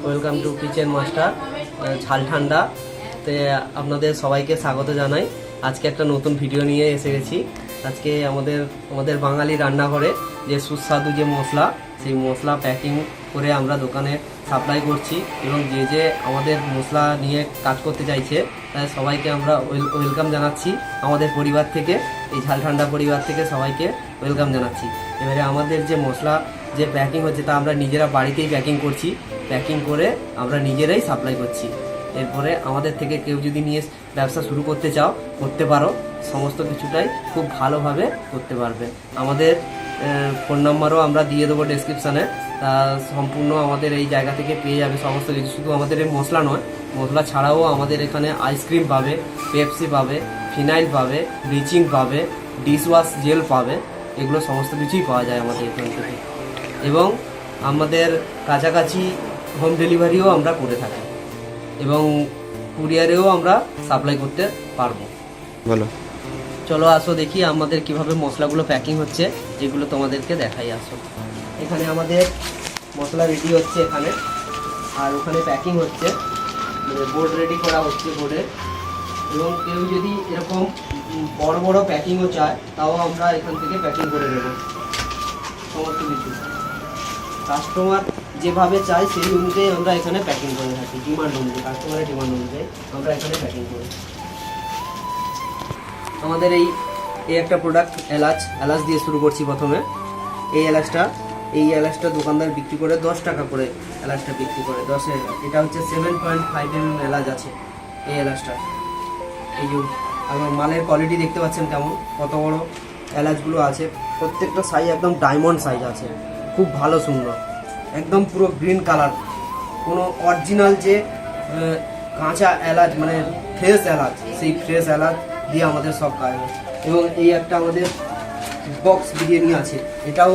Welcome to kitchen master ঝাল ঠান্ডা। তো আপনাদের সবাইকে স্বাগত জানাই। আজকে একটা নতুন ভিডিও নিয়ে এসে গেছি। আজকে আমাদের বাঙালি রান্নাঘরে যে সুস্বাদু যে মশলা, সেই মশলা প্যাকিং করে আমরা দোকানে সাপ্লাই করছি এবং যে আমাদের মশলা নিয়ে কাজ করতে চাইছে তাই সবাইকে আমরা ওয়েলকাম জানাচ্ছি। আমাদের পরিবার থেকে, এই ঝাল ঠান্ডা পরিবার থেকে সবাইকে ওয়েলকাম জানাচ্ছি। এবারে আমাদের যে মশলা যে প্যাকিং হচ্ছে তা আমরা নিজেরা বাড়িতেই প্যাকিং করছি, প্যাকিং করে আমরা নিজেরাই সাপ্লাই করছি। এরপরে আমাদের থেকে কেউ যদি নিয়ে ব্যবসা শুরু করতে চাও করতে পারো, সমস্ত কিছুটাই খুব ভালোভাবে করতে পারবে। আমাদের ফোন নাম্বারও আমরা দিয়ে দেবো ডেসক্রিপশানে, তা সম্পূর্ণ আমাদের এই জায়গা থেকে পেয়ে যাবে সমস্ত কিছু। শুধু আমাদের এই মশলা নয়, মশলা ছাড়াও আমাদের এখানে আইসক্রিম পাবে, পেপসি পাবে, ফিনাইল পাবে, ব্লিচিং পাবে, ডিশওয়াশ জেল পাবে, এগুলো সমস্ত কিছুই পাওয়া যায় আমাদের এখান থেকে। এবং আমাদের কাছাকাছি হোম ডেলিভারিও আমরা করে থাকি এবং কুরিয়ারেও আমরা সাপ্লাই করতে পারবো। বলো, চলো আসো দেখি আমাদের কিভাবে মশলাগুলো প্যাকিং হচ্ছে, যেগুলো তোমাদেরকে দেখাই। আসো, এখানে আমাদের মশলা রেডি হচ্ছে এখানে, আর ওখানে প্যাকিং হচ্ছে, বোর্ড রেডি করা হচ্ছে বোর্ডে। এবং কেউ যদি এরকম বড় বড় প্যাকিংও চায় তাও আমরা এখান থেকে প্যাকিং করে দেবো সমস্ত কিছু। কাস্টমার যেভাবে চাই সেই অনুযায়ী আমরা এখানে প্যাকিং করে থাকি, ডিমান্ড অনুযায়ী, কাস্টমারের ডিমান্ড অনুযায়ী আমরা এখানে প্যাকিং করি। আমাদের এই একটা প্রোডাক্ট এলাচ দিয়ে শুরু করছি প্রথমে। এই এলাচটা দোকানদার বিক্রি করে 10 টাকা করে, এলাচটা বিক্রি করে 10 এলাচ। এটা হচ্ছে 7.5 mm এলাচ আছে এই এলাচটা। এই যে আমার মালের কোয়ালিটি দেখতে পাচ্ছেন কেমন, কত বড় এলাচগুলো আছে। প্রত্যেকটা সাইজ একদম ডায়মন্ড সাইজ আছে, খুব ভালো সুন্দর, একদম পুরো গ্রিন কালার, কোনো অরিজিনাল যে কাঁচা এলাচ মানে ফ্রেশ এলাচ, সেই ফ্রেশ এলাচ দিয়ে আমাদের সব কাজ হয়। এবং এই একটা আমাদের বক্স বিরিয়ানি আছে, এটাও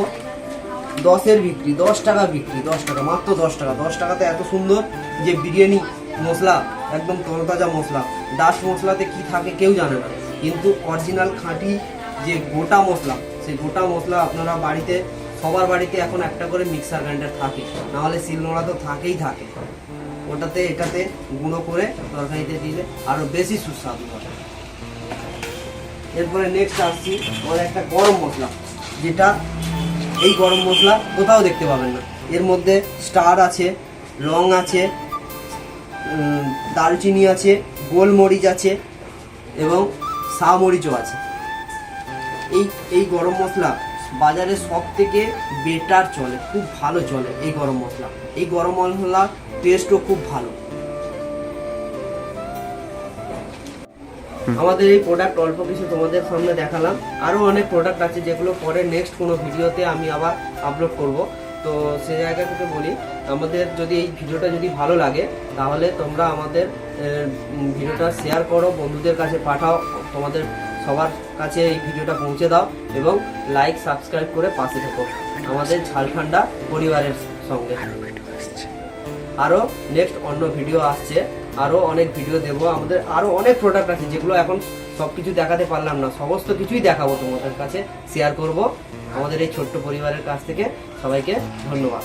10-এর বিক্রি, 10 টাকা বিক্রি, 10 টাকা, মাত্র 10 টাকা। 10 টাকাতে এত সুন্দর যে বিরিয়ানি মশলা, একদম তরতাজা মশলা। ডাস্ট মশলাতে কি থাকে কেউ জানে না, কিন্তু অরিজিনাল খাঁটি যে গোটা মশলা, সেই গোটা মশলা আপনারা বাড়িতে, সবার বাড়িতে এখন একটা করে মিক্সার গ্রাইন্ডার থাকে, নাহলে শিলনোড়া তো থাকেই থাকে। ওটাতে এটাতে গুঁড়ো করে তরকারিতে দিলে আরও বেশি সুস্বাদু হয়। এরপরে নেক্সট আসছি আমাদের একটা গরম মশলা, যেটা এই গরম মশলা কোথাও দেখতে পাবেন না। এর মধ্যে স্টার আছে, লং আছে, দারচিনি আছে, গোলমরিচ আছে এবং শাহমরিচও আছে। এই গরম মশলা বাজারে সব থেকে বেটার চলে, খুব ভালো চলে এই গরম মশলা। এই গরম মশলা টেস্টও খুব ভালো। আমাদের এই প্রোডাক্ট অল্প কিছু তোমাদের সামনে দেখালাম, আরও অনেক প্রোডাক্ট আছে যেগুলো পরে নেক্সট কোনো ভিডিওতে আমি আবার আপলোড করব। তো সেই জায়গা থেকে বলি, আমাদের যদি এই ভিডিওটা যদি ভালো লাগে তাহলে তোমরা আমাদের ভিডিওটা শেয়ার করো, বন্ধুদের কাছে পাঠাও, তোমাদের সবার কাছে এই ভিডিওটা পৌঁছে দাও এবং লাইক সাবস্ক্রাইব করে পাশে থেকো আমাদের ঝাল ঠান্ডা পরিবারের সঙ্গে। আরও নেক্সট অন্য ভিডিও আসছে, আরও অনেক ভিডিও দেবো। আমাদের আরও অনেক প্রোডাক্ট আছে যেগুলো এখন সব কিছু দেখাতে পারলাম না, সমস্ত কিছুই দেখাবো তোমাদের কাছে, শেয়ার করব আমাদের এই ছোট্ট পরিবারের কাছ থেকে। সবাইকে ধন্যবাদ।